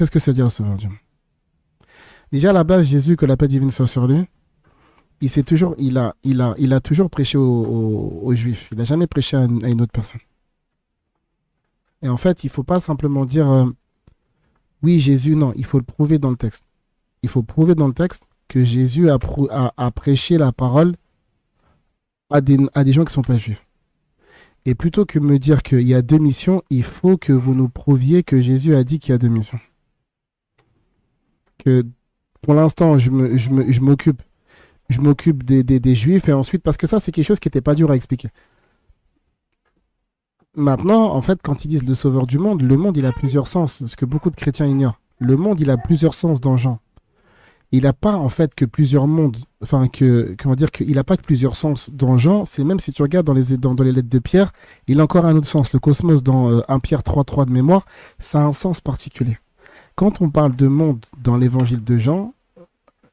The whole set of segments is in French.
Qu'est-ce que ça veut dire le sauveur du monde? Déjà à la base, Jésus, que la paix divine soit sur lui, il a toujours prêché aux Juifs. Il n'a jamais prêché à une autre personne. Et en fait, il ne faut pas simplement dire oui, Jésus, non. Il faut le prouver dans le texte. Il faut prouver dans le texte que Jésus a prêché la parole à des gens qui ne sont pas juifs. Et plutôt que de me dire qu'il y a deux missions, il faut que vous nous prouviez que Jésus a dit qu'il y a deux missions. Que pour l'instant, je m'occupe des juifs et ensuite, parce que ça, c'est quelque chose qui n'était pas dur à expliquer. Maintenant, en fait, quand ils disent le sauveur du monde, le monde, il a plusieurs sens, ce que beaucoup de chrétiens ignorent. Le monde, il a plusieurs sens dans Jean. Il n'a pas, en fait, que plusieurs mondes, enfin, comment dire, qu'il n'a pas que plusieurs sens dans Jean, c'est même si tu regardes dans les lettres de Pierre, il a encore un autre sens. Le cosmos dans 1 Pierre 3.3 de mémoire, ça a un sens particulier. Quand on parle de monde dans l'évangile de Jean,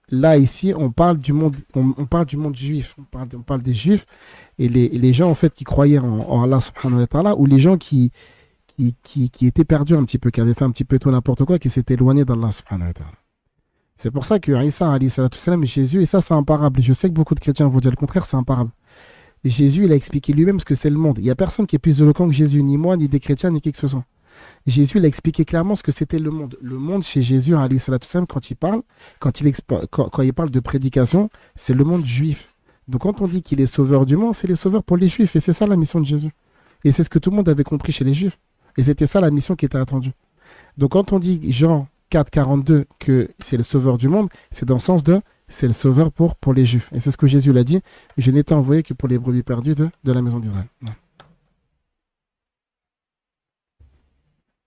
là, ici, on parle du monde, on parle du monde juif, on parle des juifs et les gens, en fait, qui croyaient en Allah subhanahu wa ta'ala, ou les gens qui étaient perdus un petit peu, qui avaient fait un petit peu tout n'importe quoi, qui s'étaient éloignés d'Allah subhanahu wa ta'ala. C'est pour ça que Isa, alayhi salatu salam, Jésus, et ça, c'est imparable. Je sais que beaucoup de chrétiens vont dire le contraire, c'est imparable. Jésus, il a expliqué lui-même ce que c'est le monde. Il n'y a personne qui est plus éloquent que Jésus, ni moi, ni des chrétiens, ni qui que ce soit. Jésus, il a expliqué clairement ce que c'était le monde. Le monde, chez Jésus, alayhi salatu salam, quand il parle de prédication, c'est le monde juif. Donc quand on dit qu'il est sauveur du monde, c'est les sauveurs pour les juifs. Et c'est ça la mission de Jésus. Et c'est ce que tout le monde avait compris chez les juifs. Et c'était ça la mission qui était attendue. Donc quand on dit Jean 4,42 que c'est le sauveur du monde, c'est dans le sens de c'est le sauveur pour les juifs. Et c'est ce que Jésus l'a dit. Je n'étais envoyé que pour les brebis perdues de la maison d'Israël. Ouais.